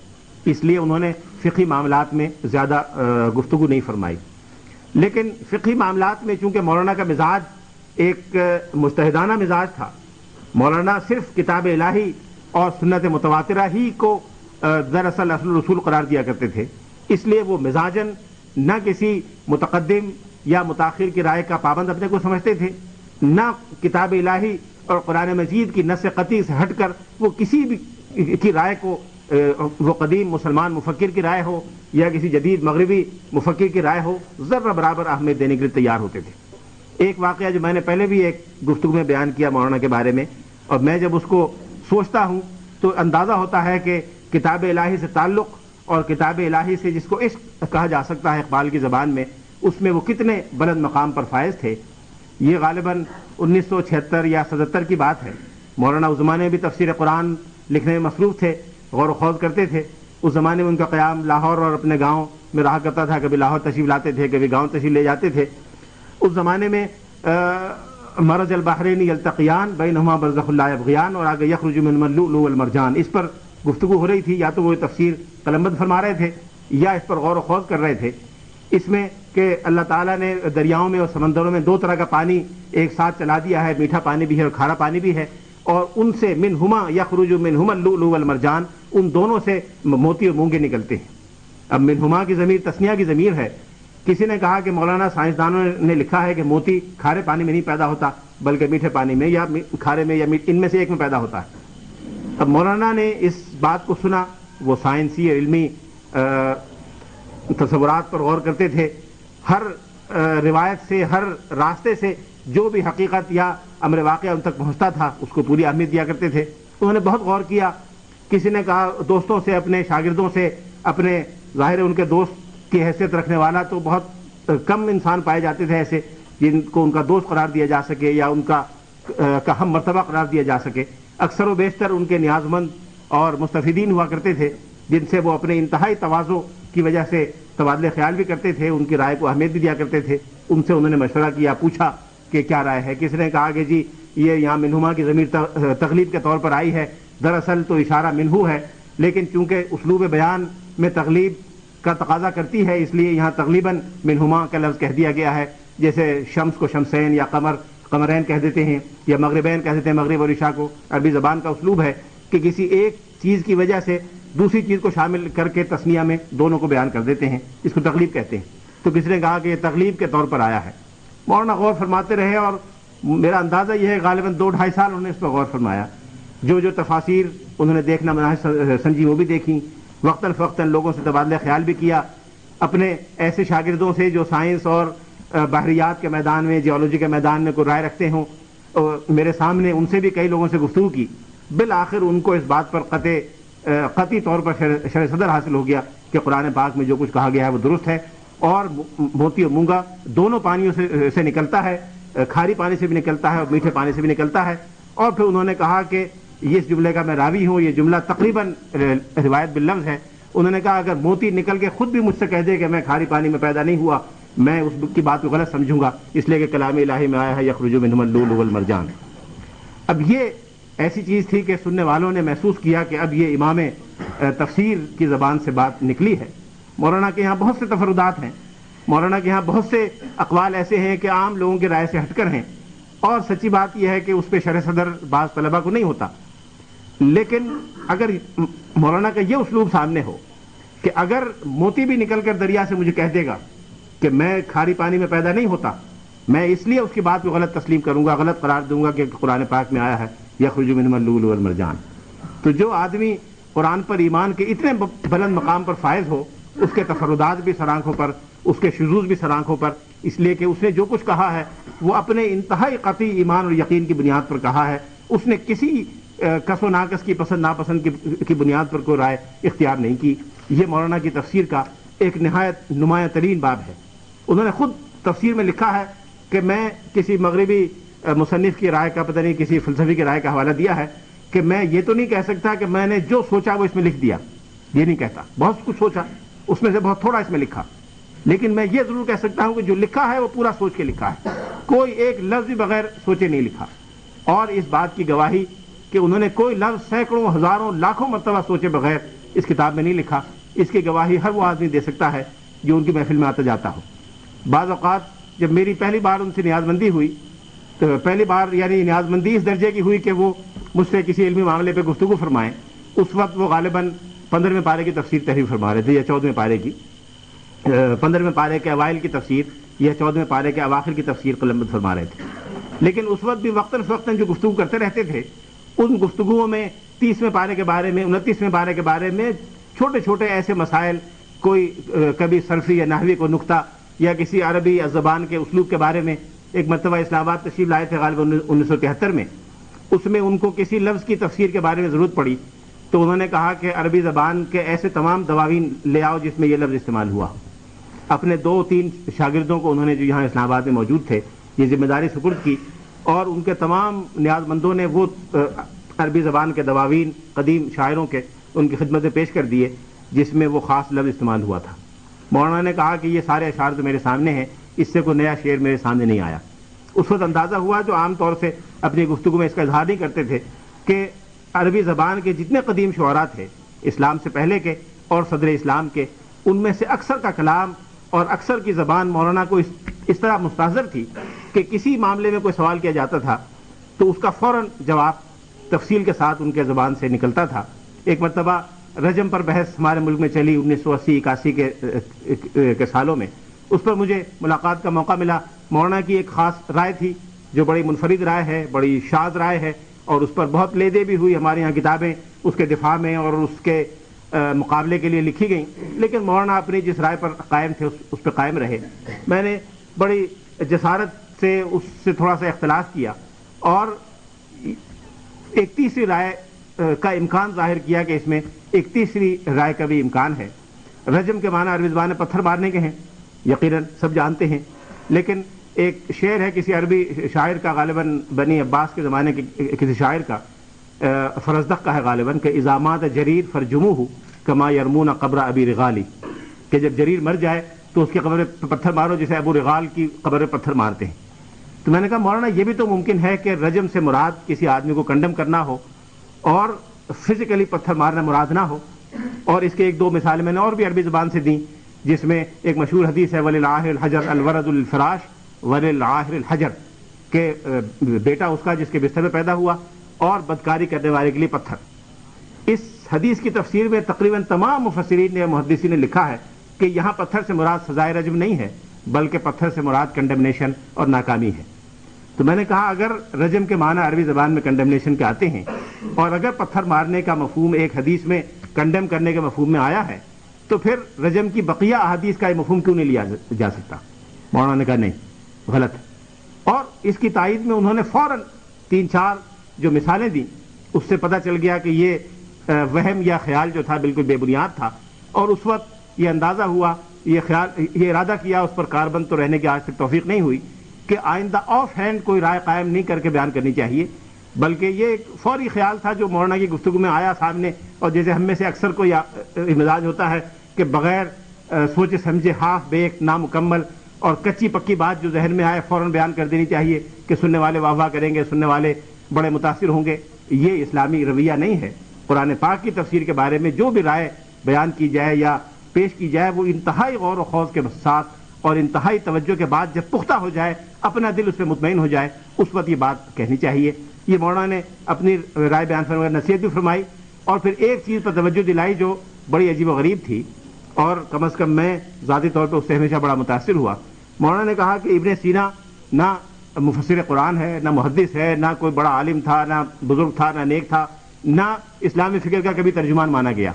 اس لیے انہوں نے فقہی معاملات میں زیادہ گفتگو نہیں فرمائی۔ لیکن فقہی معاملات میں چونکہ مولانا کا مزاج ایک مجتہدانہ مزاج تھا، مولانا صرف کتاب الہی اور سنت متواترہ ہی کو دراصل اصل رسول قرار دیا کرتے تھے، اس لیے وہ مزاجن نہ کسی متقدم یا متاخر کی رائے کا پابند اپنے کو سمجھتے تھے، نہ کتاب الہی اور قرآن مجید کی نص قطعی سے ہٹ کر وہ کسی بھی کی رائے کو، وہ قدیم مسلمان مفکر کی رائے ہو یا کسی جدید مغربی مفکر کی رائے ہو، ذرہ برابر اہمیت دینے کے لیے تیار ہوتے تھے۔ ایک واقعہ جو میں نے پہلے بھی ایک گفتگو میں بیان کیا مولانا کے بارے میں، اور میں جب اس کو سوچتا ہوں تو اندازہ ہوتا ہے کہ کتاب الہی سے تعلق اور کتاب الہی سے جس کو عشق کہا جا سکتا ہے اقبال کی زبان میں، اس میں وہ کتنے بلند مقام پر فائز تھے۔ یہ غالباً 1976 یا 77 کی بات ہے۔ مولانا اس زمانے میں بھی تفسیر قرآن لکھنے میں مصروف تھے، غور و خوض کرتے تھے۔ اس زمانے میں ان کا قیام لاہور اور اپنے گاؤں میں رہا کرتا تھا، کبھی لاہور تشریف لاتے تھے، کبھی گاؤں تشریف لے جاتے تھے۔ اس زمانے میں مرج البحرین یلتقیان بینہما برزخ لا یبغیان، اور آگے یخرج منہما اللؤلؤ والمرجان، اس پر گفتگو ہو رہی تھی۔ یا تو وہ تفسیر قلمبند فرما رہے تھے یا اس پر غور و خوض کر رہے تھے، اس میں کہ اللہ تعالیٰ نے دریاؤں میں اور سمندروں میں دو طرح کا پانی ایک ساتھ چلا دیا ہے، میٹھا پانی بھی ہے اور کھارا پانی بھی ہے، اور ان سے منہما یخرج منہما اللؤلؤ والمرجان، ان دونوں سے موتی اور مونگے نکلتے ہیں۔ اب منہما کی ضمیر تثنیہ کی ضمیر ہے۔ کسی نے کہا کہ مولانا سائنسدانوں نے لکھا ہے کہ موتی کھارے پانی میں نہیں پیدا ہوتا بلکہ میٹھے پانی میں یا کھارے میں یا ان میں سے ایک میں پیدا ہوتا ہے۔ اب مولانا نے اس بات کو سنا، وہ سائنسی اور علمی تصورات پر غور کرتے تھے، ہر روایت سے، ہر راستے سے جو بھی حقیقت یا امر واقعہ ان تک پہنچتا تھا اس کو پوری اہمیت دیا کرتے تھے۔ انہوں نے بہت غور کیا۔ کسی نے کہا دوستوں سے، اپنے شاگردوں سے، اپنے ظاہر ان کے دوست کی حیثیت رکھنے والا تو بہت کم انسان پائے جاتے تھے ایسے، جن کو ان کا دوست قرار دیا جا سکے یا ان کا ہم مرتبہ قرار دیا جا سکے، اکثر و بیشتر ان کے نیاز مند اور مستفیدین ہوا کرتے تھے، جن سے وہ اپنے انتہائی تواضع کی وجہ سے تبادلہ خیال بھی کرتے تھے، ان کی رائے کو اہمیت بھی دیا کرتے تھے۔ ان سے انہوں نے مشورہ کیا، پوچھا کہ کیا رائے ہے۔ کسی نے کہا کہ جی یہ یہاں منہما کی ضمیر تغلیب کے طور پر آئی ہے، دراصل تو اشارہ منہو ہے، لیکن چونکہ اسلوب بیان میں تغلیب کا تقاضا کرتی ہے اس لیے یہاں تغلیباً منہما کا لفظ کہہ دیا گیا ہے، جیسے شمس کو شمسین یا قمر قمرین کہہ دیتے ہیں، یا مغربین کہہ دیتے ہیں، مغرب اور عشاء کو۔ عربی زبان کا اسلوب ہے کہ کسی ایک چیز کی وجہ سے دوسری چیز کو شامل کر کے تثنیہ میں دونوں کو بیان کر دیتے ہیں، اس کو تغلیب کہتے ہیں۔ تو کسی نے کہا کہ یہ تغلیب کے طور پر آیا ہے۔ مولانا غور فرماتے رہے اور میرا اندازہ یہ ہے غالباً 2-2.5 سال انہوں نے اس پر غور فرمایا، جو تفاسیر انہوں نے دیکھنا مناہج سنجی وہ بھی دیکھیں، وقتاً فوقتاً لوگوں سے تبادلہ خیال بھی کیا، اپنے ایسے شاگردوں سے جو سائنس اور بحریات کے میدان میں، جیولوجی کے میدان میں کوئی رائے رکھتے ہوں، میرے سامنے ان سے بھی کئی لوگوں سے گفتگو کی۔ بالآخر ان کو اس بات پر قطعی طور پر شرح صدر حاصل ہو گیا کہ قرآن پاک میں جو کچھ کہا گیا ہے وہ درست ہے، اور موتی اور مونگا دونوں پانیوں سے نکلتا ہے، کھاری پانی سے بھی نکلتا ہے اور میٹھے پانی سے بھی نکلتا ہے۔ اور پھر انہوں نے کہا کہ اس جملے کا میں راوی ہوں، یہ جملہ تقریباً روایت باللفظ ہے۔ انہوں نے کہا اگر موتی نکل کے خود بھی مجھ سے کہہ دے کہ میں کھاری پانی میں پیدا نہیں ہوا، میں اس کی بات کو غلط سمجھوں گا، اس لیے کہ کلام الہی میں آیا ہے یخرج منہما اللؤلؤ والمرجان۔ اب یہ ایسی چیز تھی کہ سننے والوں نے محسوس کیا کہ اب یہ امام تفسیر کی زبان سے بات نکلی ہے۔ مولانا کے یہاں بہت سے تفردات ہیں، مولانا کے یہاں بہت سے اقوال ایسے ہیں کہ عام لوگوں کی رائے سے ہٹ کر ہیں، اور سچی بات یہ ہے کہ اس پہ شرح صدر بعض طلبہ کو نہیں ہوتا۔ لیکن اگر مولانا کا یہ اسلوب سامنے ہو کہ اگر موتی بھی نکل کر دریا سے مجھے کہہ دے گا کہ میں کھاری پانی میں پیدا نہیں ہوتا، میں اس لیے اس کی بات کو غلط تسلیم کروں گا، غلط قرار دوں گا کہ قرآن پاک میں آیا ہے یخرج منہما اللؤلؤ والمرجان۔ تو جو آدمی قرآن پر ایمان کے اتنے بلند مقام پر فائز ہو، اس کے تفردات بھی سر آنکھوں پر، اس کے شذوذ بھی سر آنکھوں پر، اس لیے کہ اس نے جو کچھ کہا ہے وہ اپنے انتہائی قطعی ایمان اور یقین کی بنیاد پر کہا ہے، اس نے کسی کس و ناقص کی پسند ناپسند کی بنیاد پر کوئی رائے اختیار نہیں کی۔ یہ مولانا کی تفسیر کا ایک نہایت نمایاں ترین باب ہے۔ انہوں نے خود تفسیر میں لکھا ہے کہ میں کسی مغربی مصنف کی رائے کا، پتہ نہیں کسی فلسفی کی رائے کا حوالہ دیا ہے کہ میں یہ تو نہیں کہہ سکتا کہ میں نے جو سوچا وہ اس میں لکھ دیا، یہ نہیں کہتا، بہت کچھ سوچا، اس میں سے بہت تھوڑا اس میں لکھا، لیکن میں یہ ضرور کہہ سکتا ہوں کہ جو لکھا ہے وہ پورا سوچ کے لکھا ہے، کوئی ایک لفظ بھی بغیر سوچے نہیں لکھا۔ اور اس بات کی گواہی کہ انہوں نے کوئی لفظ سینکڑوں، ہزاروں، لاکھوں مرتبہ سوچے بغیر اس کتاب میں نہیں لکھا، اس کی گواہی ہر وہ آدمی دے سکتا ہے جو ان کی محفل میں آتا جاتا ہو۔ بعض اوقات جب میری پہلی بار ان سے نیاز مندی ہوئی، تو پہلی بار یعنی نیاز مندی اس درجے کی ہوئی کہ وہ مجھ سے کسی علمی معاملے پہ گفتگو فرمائیں، اس وقت وہ غالباً 15ویں پارے کی تفسیر تحریر فرما رہے تھے یا 14ویں پارے کی، 15ویں پارے کے اوائل کی تفسیر یا 14ویں پارے کے اواخر کی تفسیر قلمبند فرما رہے تھے۔ لیکن اس وقت بھی وقتاً فوقتاً جو گفتگو کرتے رہتے تھے، ان گفتگوؤں میں 30ویں پارے کے بارے میں، 29ویں پارے کے بارے میں چھوٹے چھوٹے ایسے مسائل، کوئی کبھی صرفی یا نحوی کو نقطہ یا کسی عربی زبان کے اسلوب کے بارے میں، ایک مرتبہ اسلام آباد تشریف لائے تھے غالباً 1973 میں، اس میں ان کو کسی لفظ کی تفسیر کے بارے میں ضرورت پڑی، تو انہوں نے کہا کہ عربی زبان کے ایسے تمام دواوین لے آؤ جس میں یہ لفظ استعمال ہوا۔ اپنے 2-3 شاگردوں کو انہوں نے جو یہاں اسلام آباد میں موجود تھے یہ ذمہ داری سپرد کی، اور ان کے تمام نیاز مندوں نے وہ عربی زبان کے دواوین قدیم شاعروں کے ان کی خدمت میں پیش کر دیے جس میں وہ خاص لفظ استعمال ہوا تھا۔ مولانا نے کہا کہ یہ سارے اشعار تو میرے سامنے ہیں، اس سے کوئی نیا شعر میرے سامنے نہیں آیا۔ اس وقت اندازہ ہوا، جو عام طور سے اپنی گفتگو میں اس کا اظہار نہیں کرتے تھے، کہ عربی زبان کے جتنے قدیم شعراء تھے اسلام سے پہلے کے اور صدر اسلام کے، ان میں سے اکثر کا کلام اور اکثر کی زبان مولانا کو اس طرح مستحضر تھی کہ کسی معاملے میں کوئی سوال کیا جاتا تھا تو اس کا فوراً جواب تفصیل کے ساتھ ان کے زبان سے نکلتا تھا۔ ایک مرتبہ رجم پر بحث ہمارے ملک میں چلی 1980-81 کے سالوں میں، اس پر مجھے ملاقات کا موقع ملا۔ مولانا کی ایک خاص رائے تھی جو بڑی منفرد رائے ہے، بڑی شاذ رائے ہے، اور اس پر بہت لے دے بھی ہوئی، ہمارے یہاں کتابیں اس کے دفاع میں اور اس کے مقابلے کے لیے لکھی گئیں، لیکن مولانا اپنی جس رائے پر قائم تھے اس پہ قائم رہے۔ میں نے بڑی جسارت سے اس سے تھوڑا سا اختلاف کیا اور ایک تیسری رائے کا امکان ظاہر کیا کہ اس میں ایک تیسری رائے کا بھی امکان ہے۔ رجم کے معنی عربی زبان میں پتھر مارنے کے ہیں، یقیناً سب جانتے ہیں، لیکن ایک شعر ہے کسی عربی شاعر کا، غالباً بنی عباس کے زمانے کے کسی شاعر کا، فرزدق کا ہے غالباً، کہ اذامات جریر فرجموہ کما یرمون قبر ابی رغالی، کہ جب جریر مر جائے تو اس کی قبر پہ پتھر مارو جسے ابو رغال کی قبر پہ پتھر مارتے ہیں۔ تو میں نے کہا مولانا یہ بھی تو ممکن ہے کہ رجم سے مراد کسی آدمی کو کنڈم کرنا ہو اور فزیکلی پتھر مارنا مراد نہ ہو، اور اس کے ایک دو مثالیں میں نے اور بھی عربی زبان سے دیں، جس میں ایک مشہور حدیث ہے وَلِلْعَاهِرِ الْحَجَرُ الْوَرَدُ لِلْفِرَاشِ وَلِلْعَاهِرِ الْحَجَرُ، کہ بیٹا اس کا جس کے بستر میں پیدا ہوا اور بدکاری کرنے والے کے لیے پتھر۔ اس حدیث کی تفسیر میں تقریباً تمام مفسرین نے محدثین نے لکھا ہے کہ یہاں پتھر سے مراد سزائے رجم نہیں ہے، بلکہ پتھر سے مراد کنڈمنیشن اور ناکامی ہے۔ تو میں نے کہا اگر رجم کے معنی عربی زبان میں کنڈمنیشن کے آتے ہیں، اور اگر پتھر مارنے کا مفہوم ایک حدیث میں کنڈم کرنے کے مفہوم میں آیا ہے، تو پھر رجم کی بقیہ احادیث کا یہ مفہوم کیوں نہیں لیا جا سکتا؟ مولانا نے کہا نہیں، غلط ہے، اور اس کی تائید میں انہوں نے فوراً 3-4 جو مثالیں دیں، اس سے پتہ چل گیا کہ یہ وہم یا خیال جو تھا بالکل بے بنیاد تھا، اور اس وقت یہ اندازہ ہوا، یہ ارادہ کیا، اس پر کاربند تو رہنے کی آج تک توفیق نہیں ہوئی کہ آئندہ آف ہینڈ کوئی رائے قائم نہیں کر کے بیان کرنی چاہیے، بلکہ یہ ایک فوری خیال تھا جو مولانا کی گفتگو میں آیا سامنے، اور جیسے ہم میں سے اکثر کو مزاج ہوتا ہے کہ بغیر سوچے سمجھے ہاف بیک نامکمل اور کچی پکی بات جو ذہن میں آئے فوراً بیان کر دینی چاہیے کہ سننے والے واہ واہ کریں گے، سننے والے بڑے متاثر ہوں گے۔ یہ اسلامی رویہ نہیں ہے۔ قرآن پاک کی تفسیر کے بارے میں جو بھی رائے بیان کی جائے یا پیش کی جائے، وہ انتہائی غور و خوض کے ساتھ اور انتہائی توجہ کے بعد جب پختہ ہو جائے، اپنا دل اس پہ مطمئن ہو جائے، اس وقت یہ بات کہنی چاہیے۔ یہ مولانا نے اپنی رائے بیان فرمائی، نصیحت بھی فرمائی، اور پھر ایک چیز پر توجہ دلائی جو بڑی عجیب و غریب تھی، اور کم از کم میں ذاتی طور پہ اس سے ہمیشہ بڑا متاثر ہوا۔ مولانا نے کہا کہ ابن سینا نہ مفسر قرآن ہے، نہ محدث ہے، نہ کوئی بڑا عالم تھا، نہ بزرگ تھا، نہ نیک تھا، نہ اسلامی فکر کا کبھی ترجمان مانا گیا،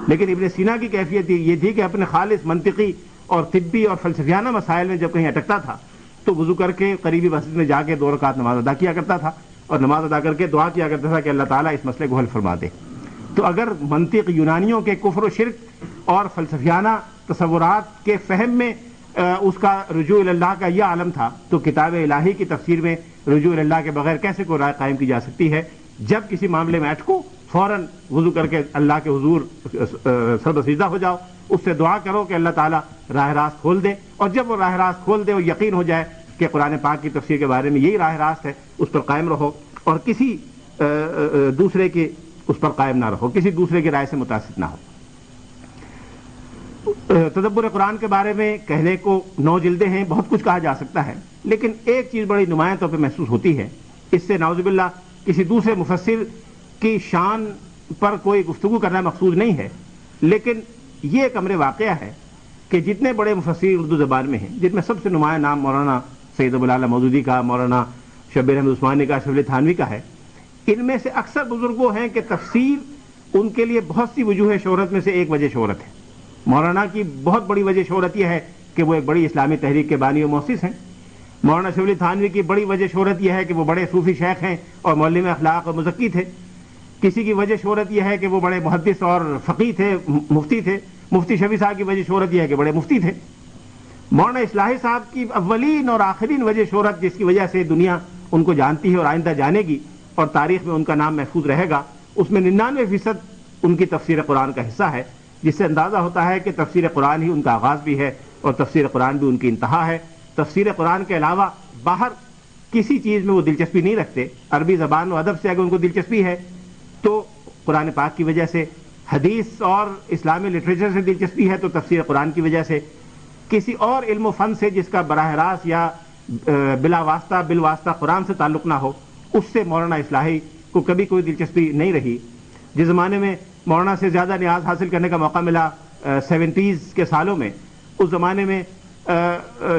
لیکن ابن سینا کی کیفیت یہ تھی کہ اپنے خالص منطقی اور طبی اور فلسفیانہ مسائل میں جب کہیں اٹکتا تھا تو وضو کر کے قریبی مسجد میں جا کے 2 رکعت نماز ادا کیا کرتا تھا، اور نماز ادا کر کے دعا کیا کرتا تھا کہ اللہ تعالیٰ اس مسئلے کو حل فرما دے۔ تو اگر منطق یونانیوں کے کفر و شرک اور فلسفیانہ تصورات کے فہم میں اس کا رجوع اللہ کا یہ عالم تھا، تو کتاب الہی کی تفسیر میں رجوع اللہ کے بغیر کیسے کوئی رائے قائم کی جا سکتی ہے؟ جب کسی معاملے میں اٹکو فوراً وضو کر کے اللہ کے حضور سر بسجدہ ہو جاؤ، اس سے دعا کرو کہ اللہ تعالیٰ راہ راست کھول دے، اور جب وہ راہ راست کھول دے اور یقین ہو جائے کہ قرآن پاک کی تفسیر کے بارے میں یہی راہ راست ہے، اس پر قائم رہو اور کسی دوسرے کے اس پر قائم نہ رہو، کسی دوسرے کی رائے سے متاثر نہ ہو۔ تدبر قرآن کے بارے میں کہنے کو 9 جلدیں ہیں، بہت کچھ کہا جا سکتا ہے، لیکن ایک چیز بڑی نمایاں طور پہ محسوس ہوتی ہے، اس سے نعوذ باللہ کسی دوسرے مفسر کی شان پر کوئی گفتگو کرنا مقصود نہیں ہے، لیکن یہ ایک امر واقعہ ہے کہ جتنے بڑے مفسر اردو زبان میں ہیں، جن میں سب سے نمایاں نام مولانا سید ابو العالیٰ مودودی کا، مولانا شبیر احمد عثمانی کا، اشرف علی تھانوی کا ہے، ان میں سے اکثر بزرگ وہ ہیں کہ تفسیر ان کے لیے بہت سی وجوہ شہرت میں سے ایک وجہ شہرت ہے۔ مولانا کی بہت بڑی وجہ شہرت یہ ہے کہ وہ ایک بڑی اسلامی تحریک کے بانی و مؤسس ہیں۔ مولانا اشرف علی تھانوی کی بڑی وجہ شہرت یہ ہے کہ وہ بڑے صوفی شیخ ہیں اور معلم اخلاق اور مزکی تھے۔ کسی کی وجہ شہرت یہ ہے کہ وہ بڑے محدث اور فقیہ تھے، مفتی تھے۔ مفتی شفیع صاحب کی وجہ شہرت یہ ہے کہ بڑے مفتی تھے۔ مولانا اصلاحی صاحب کی اولین اور آخرین وجہ شہرت، جس کی وجہ سے دنیا ان کو جانتی ہے اور آئندہ جانے گی اور تاریخ میں ان کا نام محفوظ رہے گا، اس میں 99% ان کی تفسیر قرآن کا حصہ ہے، جس سے اندازہ ہوتا ہے کہ تفسیر قرآن ہی ان کا آغاز بھی ہے اور تفسیر قرآن بھی ان کی انتہا ہے۔ تفسیر قرآن کے علاوہ باہر کسی چیز میں وہ دلچسپی نہیں رکھتے۔ عربی زبان و ادب سے اگر ان کو دلچسپی ہے تو قرآن پاک کی وجہ سے، حدیث اور اسلامی لٹریچر سے دلچسپی ہے تو تفسیر قرآن کی وجہ سے، کسی اور علم و فن سے جس کا براہ راست یا بلا واسطہ بالواسطہ قرآن سے تعلق نہ ہو، اس سے مولانا اصلاحی کو کبھی کوئی دلچسپی نہیں رہی۔ جس زمانے میں مولانا سے زیادہ نیاز حاصل کرنے کا موقع ملا 70s کے سالوں میں، اس زمانے میں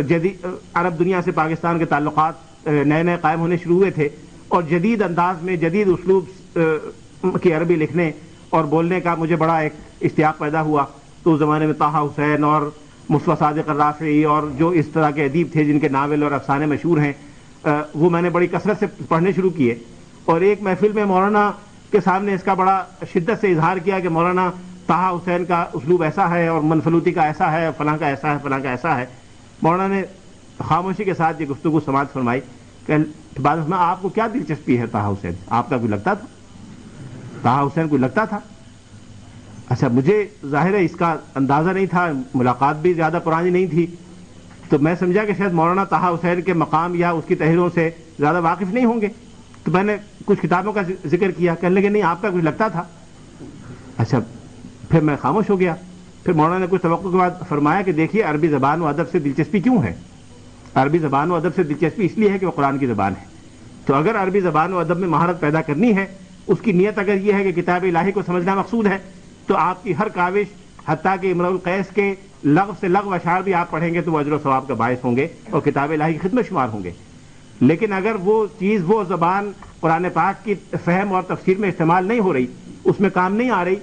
جدید عرب دنیا سے پاکستان کے تعلقات نئے نئے قائم ہونے شروع ہوئے تھے، اور جدید انداز میں جدید اسلوب کی عربی لکھنے اور بولنے کا مجھے بڑا ایک اشتیاق پیدا ہوا۔ تو اس زمانے میں طٰہٰ حسین اور مصطفیٰ صادق الرافعی اور جو اس طرح کے ادیب تھے جن کے ناول اور افسانے مشہور ہیں، وہ میں نے بڑی کثرت سے پڑھنے شروع کیے، اور ایک محفل میں مولانا کے سامنے اس کا بڑا شدت سے اظہار کیا کہ مولانا طٰہٰ حسین کا اسلوب ایسا ہے اور منفلوطی کا ایسا ہے، فلاں کا ایسا ہے، فلاں کا ایسا ہے۔ مولانا نے خاموشی کے ساتھ یہ گفتگو سماعت فرمائی کہ بعد میں آپ کو کیا دلچسپی ہے طه حسین؟ آپ کا کوئی لگتا تھا؟ طه حسین کوئی لگتا تھا؟ اچھا، مجھے ظاہر ہے اس کا اندازہ نہیں تھا، ملاقات بھی زیادہ پرانی نہیں تھی، تو میں سمجھا کہ شاید مولانا طه حسین کے مقام یا اس کی تحریروں سے زیادہ واقف نہیں ہوں گے، تو میں نے کچھ کتابوں کا ذکر کیا، کہنے لگے نہیں آپ کا کچھ لگتا تھا۔ اچھا، پھر میں خاموش ہو گیا۔ پھر مولانا نے کچھ توقع کے بعد فرمایا کہ دیکھیے عربی زبان و ادب سے دلچسپی کیوں ہے؟ عربی زبان و ادب سے دلچسپی اس لیے ہے کہ وہ قرآن کی زبان ہے، تو اگر عربی زبان و ادب میں مہارت پیدا کرنی ہے، اس کی نیت اگر یہ ہے کہ کتاب الہی کو سمجھنا مقصود ہے، تو آپ کی ہر کاوش، حتیٰ کہ امرؤ القیس کے لغو سے لغو اشعار بھی آپ پڑھیں گے تو وہ اجر و ثواب کا باعث ہوں گے اور کتاب الہی کی خدمت شمار ہوں گے۔ لیکن اگر وہ چیز، وہ زبان قرآن پاک کی فہم اور تفسیر میں استعمال نہیں ہو رہی، اس میں کام نہیں آ رہی،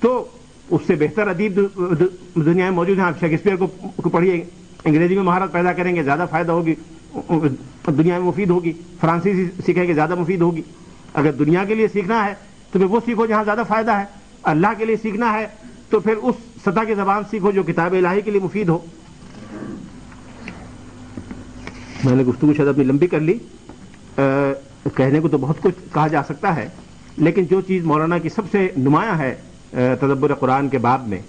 تو اس سے بہتر ادیب دنیا میں موجود ہیں۔ آپ شیکسپیئر کو پڑھیے، انگریزی میں مہارت پیدا کریں گے زیادہ فائدہ ہوگی، دنیا میں مفید ہوگی۔ فرانسیسی سیکھیں گے زیادہ مفید ہوگی۔ اگر دنیا کے لیے سیکھنا ہے تو پھر وہ سیکھو جہاں زیادہ فائدہ ہے، اللہ کے لیے سیکھنا ہے تو پھر اس سطح کی زبان سیکھو جو کتاب الہی کے لیے مفید ہو۔ میں نے گفتگو شاید اپنی لمبی کر لی، کہنے کو تو بہت کچھ کہا جا سکتا ہے، لیکن جو چیز مولانا کی سب سے نمایاں ہے تدبر قرآن کے باب میں،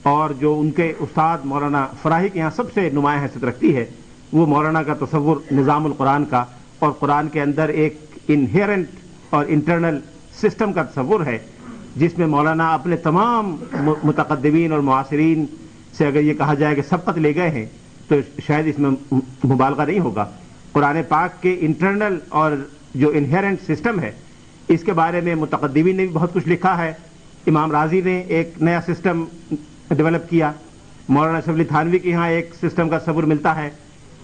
اور جو ان کے استاد مولانا فراہی کے یہاں سب سے نمایاں حیثیت رکھتی ہے، وہ مولانا کا تصور نظام القرآن کا اور قرآن کے اندر ایک انہیرنٹ اور انٹرنل سسٹم کا تصور ہے، جس میں مولانا اپنے تمام متقدمین اور معاصرین سے اگر یہ کہا جائے کہ سبقت لے گئے ہیں تو شاید اس میں مبالغہ نہیں ہوگا۔ قرآن پاک کے انٹرنل اور جو انہیرنٹ سسٹم ہے، اس کے بارے میں متقدمین نے بھی بہت کچھ لکھا ہے۔ امام راضی نے ایک نیا سسٹم ڈیولپ کیا، مولانا شبلی تھانوی کے یہاں ایک سسٹم کا تصور ملتا ہے،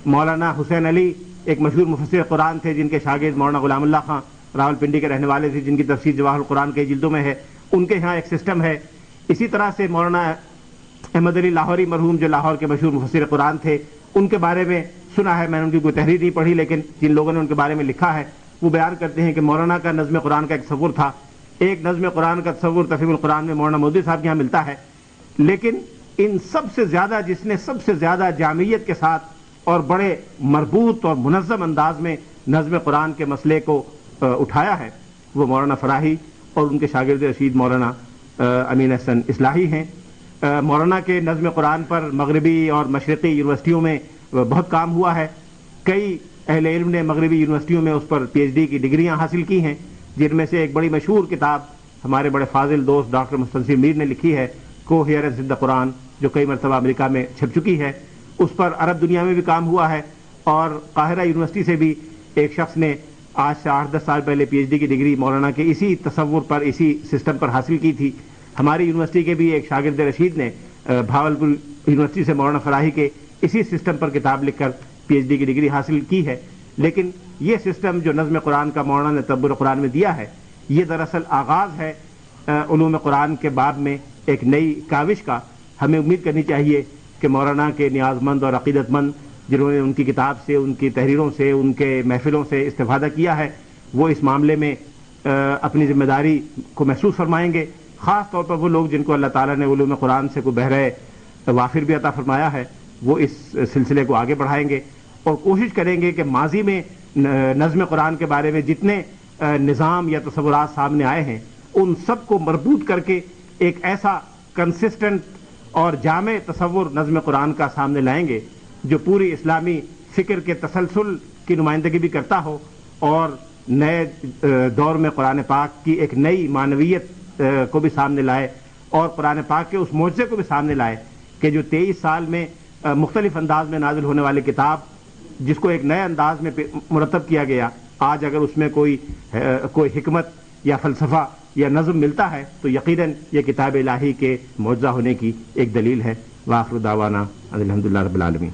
مولانا حسین علی ایک مشہور مفسر قرآن تھے جن کے شاگرد مولانا غلام اللہ خان راول پنڈی کے رہنے والے تھے، جن کی تفسیر جواہر القرآن کے جلدوں میں ہے، ان کے یہاں ایک سسٹم ہے۔ اسی طرح سے مولانا احمد علی لاہوری مرحوم جو لاہور کے مشہور مفسر قرآن تھے، ان کے بارے میں سنا ہے، میں نے ان کی کوئی تحریر نہیں پڑھی، لیکن جن لوگوں نے ان کے بارے میں لکھا ہے وہ بیان کرتے ہیں کہ مولانا کا نظم قرآن کا ایک تصور تھا۔ ایک نظم قرآن کا تصور تفہیم القرآن میں مولانا مودودی صاحب کے یہاں ملتا ہے، لیکن ان سب سے زیادہ جس نے سب سے زیادہ جامعیت کے ساتھ اور بڑے مربوط اور منظم انداز میں نظم قرآن کے مسئلے کو اٹھایا ہے وہ مولانا فراہی اور ان کے شاگرد رشید مولانا امین احسن اصلاحی ہیں۔ مولانا کے نظم قرآن پر مغربی اور مشرقی یونیورسٹیوں میں بہت کام ہوا ہے، کئی اہل علم نے مغربی یونیورسٹیوں میں اس پر پی ایچ ڈی کی ڈگریاں حاصل کی ہیں، جن میں سے ایک بڑی مشہور کتاب ہمارے بڑے فاضل دوست ڈاکٹر مستنصر میر نے لکھی ہے، کوہیرنس ان دی قرآن، جو کئی مرتبہ امریکہ میں چھپ چکی ہے۔ اس پر عرب دنیا میں بھی کام ہوا ہے، اور قاہرہ یونیورسٹی سے بھی ایک شخص نے آج سے 8-10 سال پہلے پی ایچ ڈی کی ڈگری مولانا کے اسی تصور پر، اسی سسٹم پر حاصل کی تھی۔ ہماری یونیورسٹی کے بھی ایک شاگرد رشید نے بھاولپور یونیورسٹی سے مولانا فراہی کے اسی سسٹم پر کتاب لکھ کر پی ایچ ڈی کی ڈگری حاصل کی ہے۔ لیکن یہ سسٹم جو نظم قرآن کا مولانا نے تدبر قرآن میں دیا ہے، یہ دراصل آغاز ہے علوم قرآن کے باب میں ایک نئی کاوش کا۔ ہمیں امید کرنی چاہیے کہ مولانا کے نیاز مند اور عقیدت مند جنہوں نے ان کی کتاب سے، ان کی تحریروں سے، ان کے محفلوں سے استفادہ کیا ہے، وہ اس معاملے میں اپنی ذمہ داری کو محسوس فرمائیں گے۔ خاص طور پر وہ لوگ جن کو اللہ تعالیٰ نے علوم قرآن سے کوئی بہرہ وافر بھی عطا فرمایا ہے، وہ اس سلسلے کو آگے بڑھائیں گے اور کوشش کریں گے کہ ماضی میں نظم قرآن کے بارے میں جتنے نظام یا تصورات سامنے آئے ہیں، ان سب کو مربوط کر کے ایک ایسا کنسسٹنٹ اور جامع تصور نظم قرآن کا سامنے لائیں گے جو پوری اسلامی فکر کے تسلسل کی نمائندگی بھی کرتا ہو، اور نئے دور میں قرآن پاک کی ایک نئی معنویت کو بھی سامنے لائے، اور قرآن پاک کے اس معجزے کو بھی سامنے لائے کہ جو 23 سال میں مختلف انداز میں نازل ہونے والی کتاب، جس کو ایک نئے انداز میں مرتب کیا گیا، آج اگر اس میں کوئی حکمت یا فلسفہ یا نظم ملتا ہے تو یقیناً یہ کتاب الہی کے معجزہ ہونے کی ایک دلیل ہے۔ وآخر دعوانا الحمدللہ رب العالمین۔